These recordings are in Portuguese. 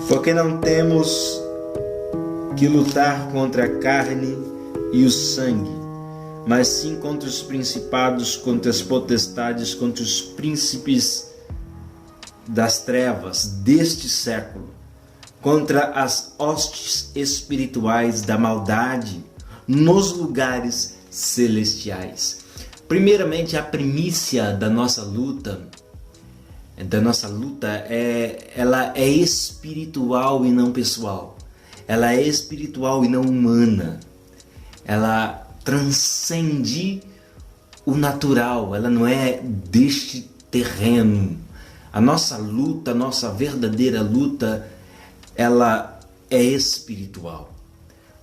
Porque não temos que lutar contra a carne e o sangue, mas sim contra os principados, contra as potestades, contra os príncipes das trevas deste século, contra as hostes espirituais da maldade nos lugares celestiais. Primeiramente, a primícia da nossa luta ela é espiritual e não pessoal. Ela é espiritual e não humana. Ela transcende o natural, ela não é deste terreno. A nossa luta, a nossa verdadeira luta, ela é espiritual.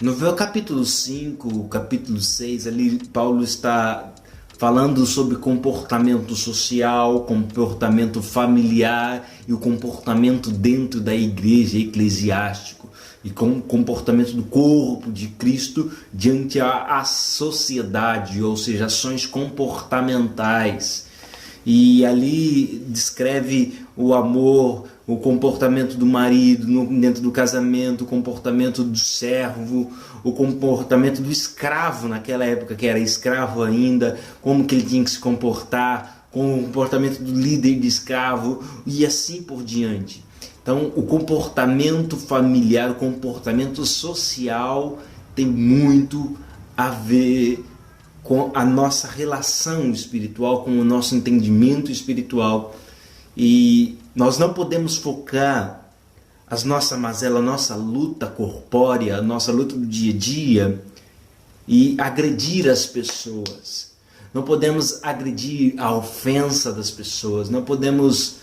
No capítulo 5, capítulo 6, ali Paulo está falando sobre comportamento social, comportamento familiar e o comportamento dentro da igreja eclesiástica e com o comportamento do corpo de Cristo diante a sociedade, ou seja, ações comportamentais. E ali descreve o amor, o comportamento do marido dentro do casamento, o comportamento do servo, o comportamento do escravo naquela época que era escravo ainda, como que ele tinha que se comportar, com o comportamento do líder de escravo e assim por diante. Então, o comportamento familiar, o comportamento social tem muito a ver com a nossa relação espiritual, com o nosso entendimento espiritual. E nós não podemos focar as nossas mazelas, a nossa luta corpórea, a nossa luta do dia a dia e agredir as pessoas. Não podemos agredir a ofensa das pessoas, não podemos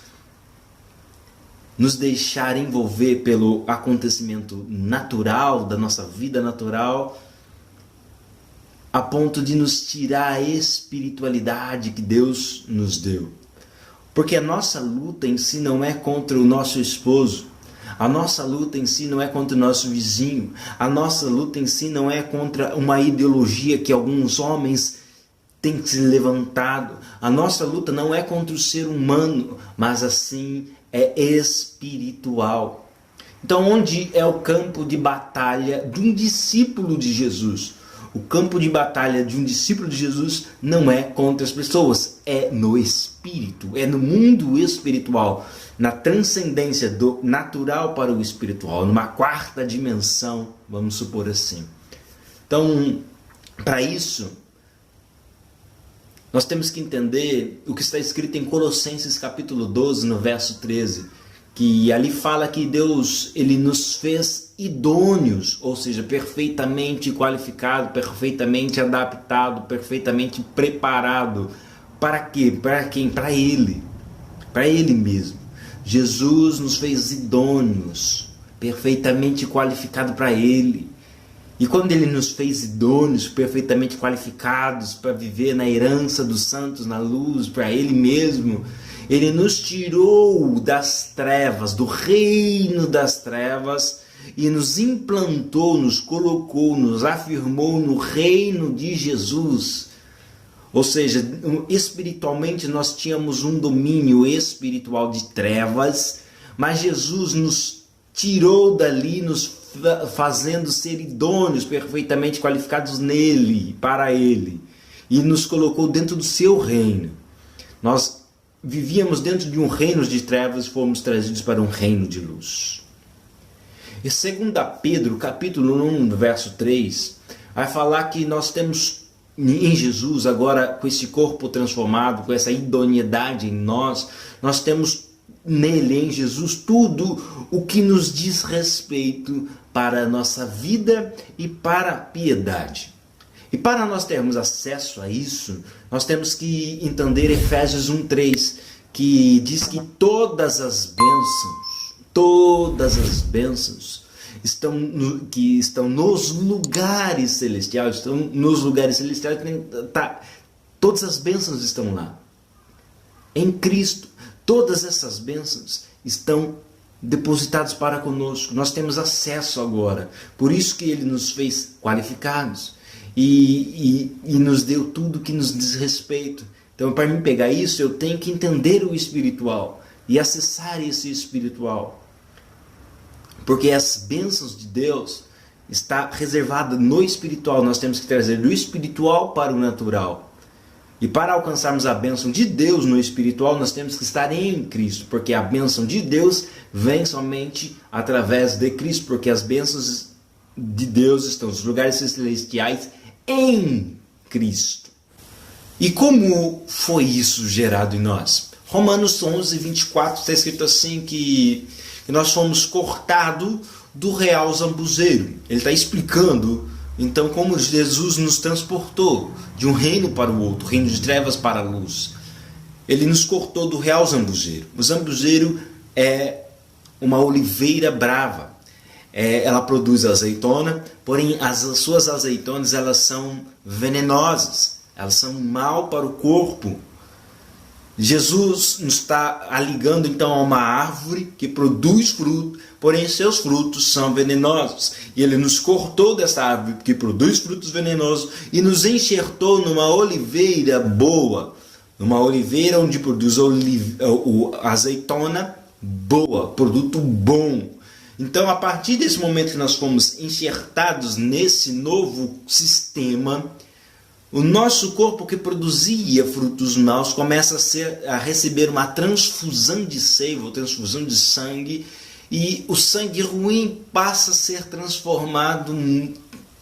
nos deixar envolver pelo acontecimento natural, da nossa vida natural, a ponto de nos tirar a espiritualidade que Deus nos deu. Porque a nossa luta em si não é contra o nosso esposo, a nossa luta em si não é contra o nosso vizinho, a nossa luta em si não é contra uma ideologia que alguns homens têm se levantado, a nossa luta não é contra o ser humano, mas assim é espiritual. Então, onde é o campo de batalha de um discípulo de Jesus? O campo de batalha de um discípulo de Jesus não é contra as pessoas, é no espírito, é no mundo espiritual, na transcendência do natural para o espiritual, numa quarta dimensão, vamos supor assim. Então, para isso, nós temos que entender o que está escrito em Colossenses capítulo 12, no verso 13, que ali fala que Deus ele nos fez idôneos, ou seja, perfeitamente qualificado, perfeitamente adaptado, perfeitamente preparado. Para quê? Para quem? Para Ele. Para Ele mesmo. Jesus nos fez idôneos, perfeitamente qualificado para Ele. E quando Ele nos fez idôneos, perfeitamente qualificados para viver na herança dos santos, na luz, para Ele mesmo, Ele nos tirou das trevas, do reino das trevas, e nos implantou, nos colocou, nos afirmou no reino de Jesus. Ou seja, espiritualmente nós tínhamos um domínio espiritual de trevas, mas Jesus nos tirou dali, nos fazendo ser idôneos, perfeitamente qualificados nele, para ele, e nos colocou dentro do seu reino. Nós vivíamos dentro de um reino de trevas e fomos trazidos para um reino de luz. E 2 Pedro, capítulo 1, verso 3, vai falar que nós temos em Jesus, agora com esse corpo transformado, com essa idoneidade em nós temos nele, em Jesus, tudo o que nos diz respeito para a nossa vida e para a piedade. E para nós termos acesso a isso, nós temos que entender Efésios 1:3, que diz que todas as bênçãos que estão nos lugares celestiais, todas as bênçãos estão lá. Em Cristo, todas essas bênçãos estão depositadas para conosco. Nós temos acesso agora. Por isso que Ele nos fez qualificados e nos deu tudo que nos diz respeito. Então, para mim pegar isso, eu tenho que entender o espiritual e acessar esse espiritual. Porque as bênçãos de Deus está reservada no espiritual. Nós temos que trazer do espiritual para o natural. E para alcançarmos a bênção de Deus no espiritual, nós temos que estar em Cristo, porque a bênção de Deus vem somente através de Cristo, porque as bênçãos de Deus estão nos lugares celestiais em Cristo. E como foi isso gerado em nós? Romanos 11, 24 está escrito assim que nós fomos cortados do real zambuzeiro. Ele está explicando então como Jesus nos transportou de um reino para o outro, reino de trevas para a luz. Ele nos cortou do real zambuzeiro. O zambuzeiro é uma oliveira brava. Ela produz azeitona, porém as suas azeitonas elas são venenosas. Elas são mal para o corpo. Jesus nos está ligando então a uma árvore que produz fruto, porém seus frutos são venenosos. E ele nos cortou dessa árvore que produz frutos venenosos e nos enxertou numa oliveira boa, numa oliveira onde produz azeitona boa, produto bom. Então, a partir desse momento que nós fomos enxertados nesse novo sistema, o nosso corpo que produzia frutos maus começa a receber uma transfusão de seiva, transfusão de sangue, e o sangue ruim passa a ser transformado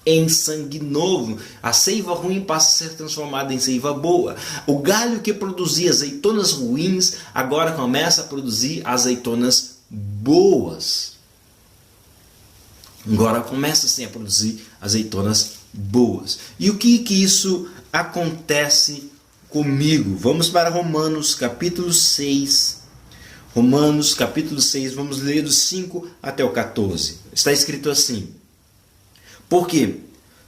em sangue novo. A seiva ruim passa a ser transformada em seiva boa. O galho que produzia azeitonas ruins agora começa a produzir azeitonas boas. Agora começa assim a produzir azeitonas boas. E o que isso acontece comigo? Vamos para Romanos capítulo 6. Romanos capítulo 6, vamos ler do 5 até o 14. Está escrito assim: porque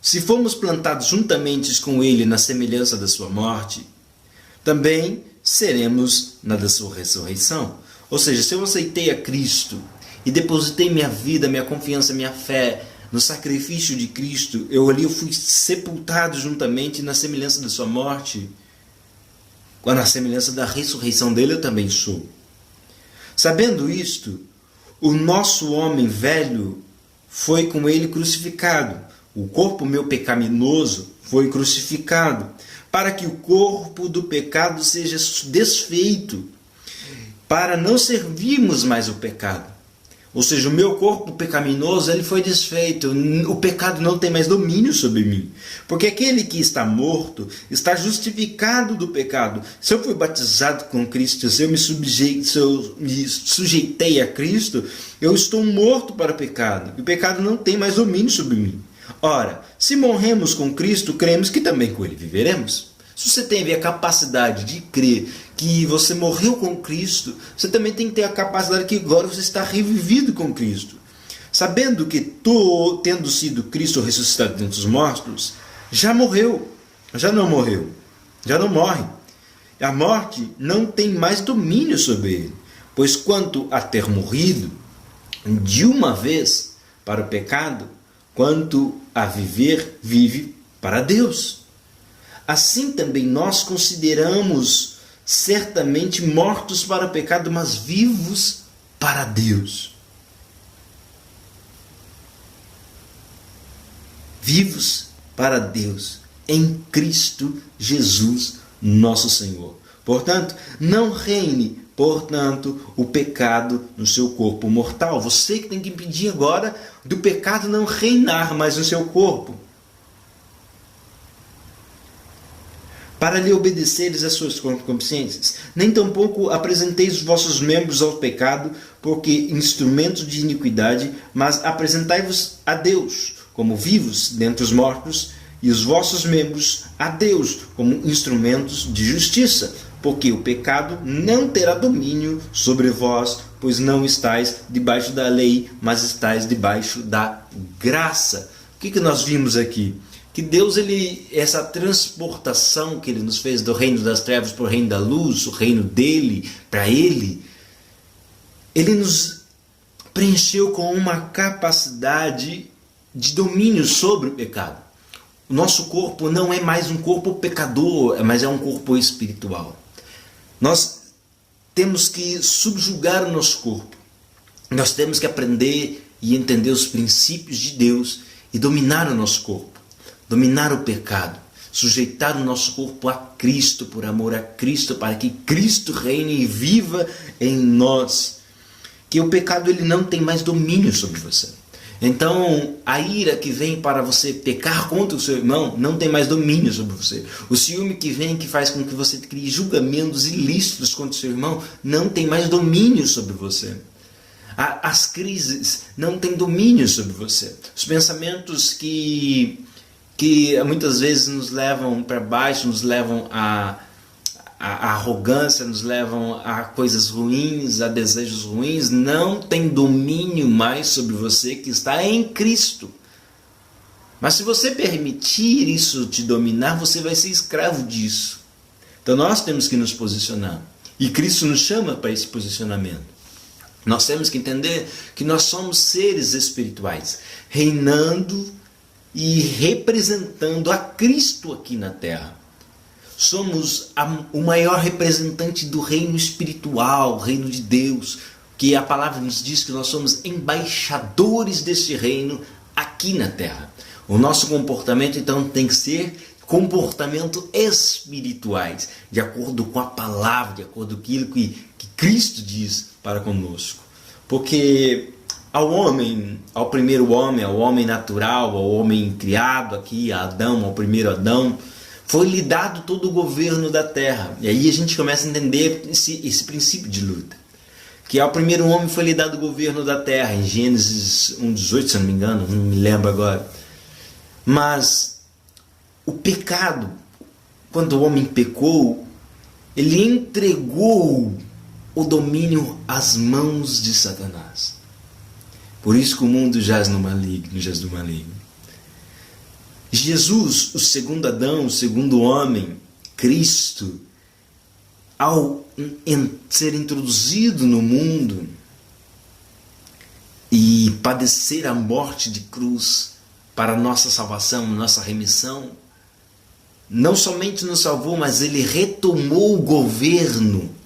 se fomos plantados juntamente com ele na semelhança da sua morte, também seremos na da sua ressurreição. Ou seja, se eu aceitei a Cristo e depositei minha vida, minha confiança, minha fé no sacrifício de Cristo, eu fui sepultado juntamente na semelhança da sua morte, na semelhança da ressurreição dele eu também sou. Sabendo isto, o nosso homem velho foi com ele crucificado, o corpo meu pecaminoso foi crucificado, para que o corpo do pecado seja desfeito, para não servirmos mais o pecado. Ou seja, o meu corpo pecaminoso ele foi desfeito. O pecado não tem mais domínio sobre mim. Porque aquele que está morto está justificado do pecado. Se eu fui batizado com Cristo, se eu me sujeitei a Cristo, eu estou morto para o pecado. E o pecado não tem mais domínio sobre mim. Ora, se morremos com Cristo, cremos que também com ele viveremos. Se você tem a capacidade de crer que você morreu com Cristo, você também tem que ter a capacidade que agora você está revivido com Cristo. Sabendo que tu, tendo sido Cristo ressuscitado dentre os mortos, já morreu, já não morreu, já não morre. A morte não tem mais domínio sobre ele, pois quanto a ter morrido de uma vez para o pecado, quanto a viver, vive para Deus. Assim também nós consideramos certamente mortos para o pecado, mas vivos para Deus. Vivos para Deus em Cristo Jesus, nosso Senhor. Portanto, não reine, o pecado no seu corpo mortal. Você que tem que impedir agora do pecado não reinar mais no seu corpo. Para lhe obedeceres às suas concupiscências, nem tampouco apresenteis os vossos membros ao pecado, porque instrumentos de iniquidade, mas apresentai-vos a Deus, como vivos dentre os mortos, e os vossos membros a Deus, como instrumentos de justiça, porque o pecado não terá domínio sobre vós, pois não estáis debaixo da lei, mas estáis debaixo da graça. O que nós vimos aqui? Que Deus, essa transportação que Ele nos fez do reino das trevas para o reino da luz, o reino dEle, para Ele, Ele nos preencheu com uma capacidade de domínio sobre o pecado. O nosso corpo não é mais um corpo pecador, mas é um corpo espiritual. Nós temos que subjugar o nosso corpo. Nós temos que aprender e entender os princípios de Deus e dominar o nosso corpo, dominar o pecado, sujeitar o nosso corpo a Cristo, por amor a Cristo, para que Cristo reine e viva em nós. Que o pecado ele não tem mais domínio sobre você. Então, a ira que vem para você pecar contra o seu irmão não tem mais domínio sobre você. O ciúme que vem, que faz com que você crie julgamentos ilícitos contra o seu irmão, não tem mais domínio sobre você. As crises não têm domínio sobre você. Os pensamentos que muitas vezes nos levam para baixo, nos levam a arrogância, nos levam a coisas ruins, a desejos ruins, não tem domínio mais sobre você que está em Cristo. Mas se você permitir isso te dominar, você vai ser escravo disso. Então nós temos que nos posicionar. E Cristo nos chama para esse posicionamento. Nós temos que entender que nós somos seres espirituais, reinando e representando a Cristo aqui na terra. Somos o maior representante do reino espiritual, o reino de Deus, que a palavra nos diz que nós somos embaixadores desse reino aqui na terra. O nosso comportamento então tem que ser comportamento espirituais, de acordo com a palavra, de acordo com aquilo que Cristo diz para conosco. Porque ao primeiro homem, ao homem natural, ao homem criado aqui, a Adão, ao primeiro Adão, foi lhe dado todo o governo da terra. E aí a gente começa a entender esse princípio de luta. Que ao primeiro homem foi lhe dado o governo da terra, em Gênesis 1:18, se eu não me engano, não me lembro agora. Mas o pecado, quando o homem pecou, ele entregou o domínio às mãos de Satanás. Por isso que o mundo jaz no maligno, Jesus, o segundo Adão, o segundo homem, Cristo, ao ser introduzido no mundo e padecer a morte de cruz para a nossa salvação, nossa remissão, não somente nos salvou, mas ele retomou o governo.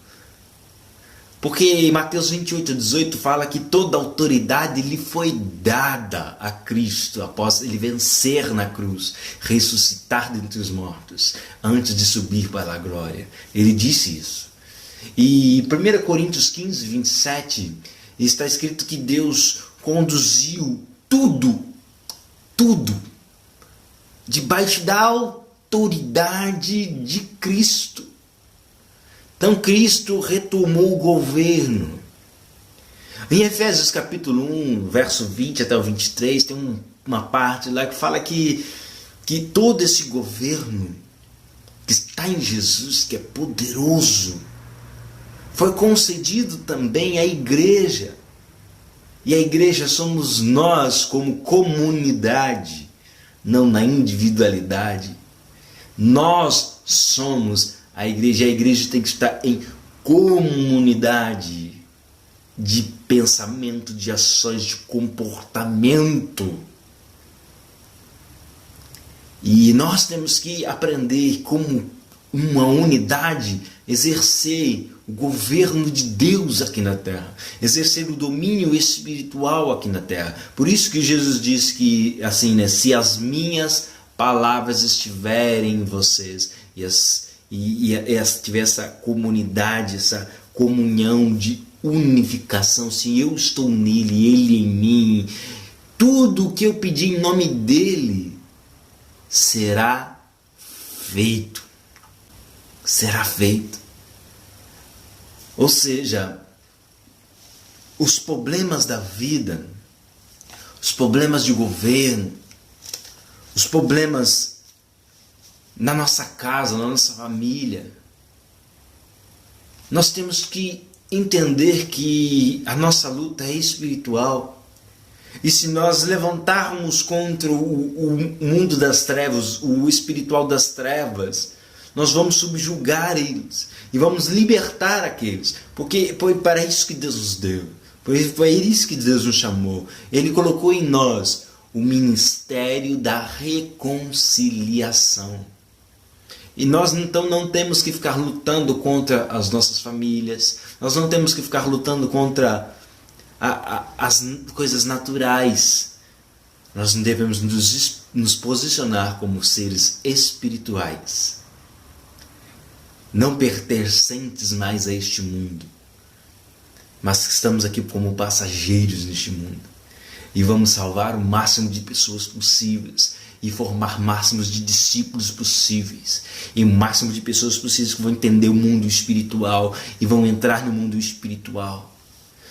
Porque Mateus 28:18 fala que toda autoridade lhe foi dada a Cristo após ele vencer na cruz, ressuscitar dentre os mortos, antes de subir para a glória. Ele disse isso. E 1 Coríntios 15:27 está escrito que Deus conduziu tudo, debaixo da autoridade de Cristo. Então Cristo retomou o governo. Em Efésios capítulo 1, verso 20 até o 23, tem uma parte lá que fala que todo esse governo que está em Jesus, que é poderoso, foi concedido também à igreja. E a igreja somos nós como comunidade, não na individualidade. Nós somos a igreja tem que estar em comunidade de pensamento, de ações, de comportamento. E nós temos que aprender como uma unidade, exercer o governo de Deus aqui na terra, exercer o domínio espiritual aqui na terra. Por isso que Jesus diz que, assim, né, se as minhas palavras estiverem em vocês e tiver essa comunidade, essa comunhão de unificação, se eu estou nele, ele em mim, tudo o que eu pedir em nome dele será feito. Será feito. Ou seja, os problemas da vida, os problemas de governo, os problemas na nossa casa, na nossa família, nós temos que entender que a nossa luta é espiritual. E se nós levantarmos contra o mundo das trevas, o espiritual das trevas, nós vamos subjugar eles e vamos libertar aqueles, porque foi para isso que Deus nos deu, foi isso que Deus nos chamou. Ele colocou em nós o ministério da reconciliação. E nós então não temos que ficar lutando contra as nossas famílias, nós não temos que ficar lutando contra as coisas naturais. Nós devemos nos posicionar como seres espirituais, não pertencentes mais a este mundo, mas que estamos aqui como passageiros neste mundo e vamos salvar o máximo de pessoas possíveis e formar máximos de discípulos possíveis e o máximo de pessoas possíveis que vão entender o mundo espiritual e vão entrar no mundo espiritual.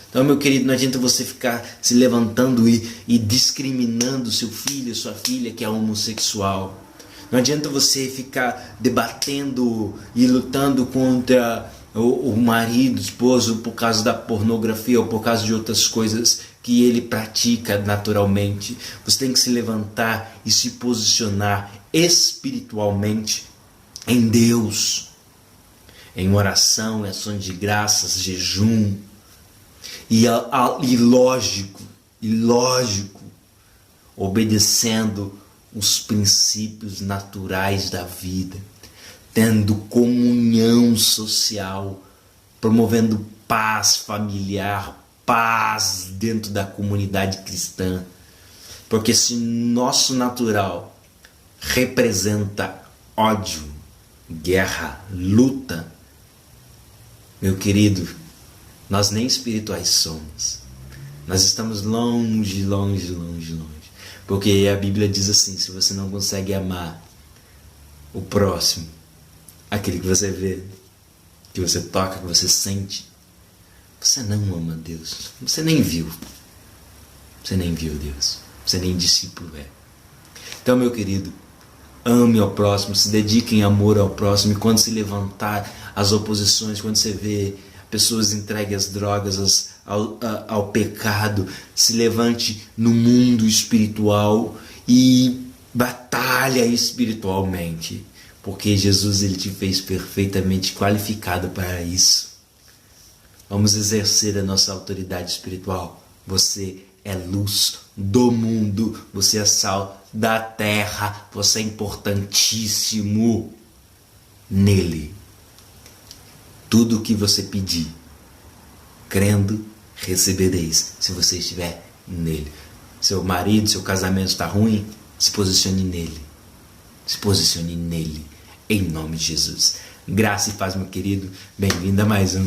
Então, meu querido, não adianta você ficar se levantando e discriminando seu filho, sua filha que é homossexual. Não adianta você ficar debatendo e lutando contra o marido, o esposo, por causa da pornografia ou por causa de outras coisas que ele pratica naturalmente. Você tem que se levantar e se posicionar espiritualmente em Deus, em oração, em ação de graças, jejum. E lógico, obedecendo os princípios naturais da vida, tendo comunhão social, promovendo paz familiar, paz dentro da comunidade cristã. Porque se nosso natural representa ódio, guerra, luta, meu querido, nós nem espirituais somos. Nós estamos longe. Porque a Bíblia diz assim, se você não consegue amar o próximo, aquele que você vê, que você toca, que você sente, você não ama Deus. Você nem viu. Você nem viu Deus. Você nem discípulo é. Então, meu querido, ame ao próximo, se dedique em amor ao próximo. E quando se levantar as oposições, quando você vê pessoas entregues às drogas, ao pecado, se levante no mundo espiritual e batalha espiritualmente, porque Jesus ele te fez perfeitamente qualificado para isso. Vamos exercer a nossa autoridade espiritual. Você é luz do mundo, você é sal da terra, você é importantíssimo nele. Tudo o que você pedir, crendo, recebereis, se você estiver nele. Seu marido, seu casamento está ruim, se posicione nele. Se posicione nele, em nome de Jesus. Graça e paz, meu querido. Bem-vindo a mais um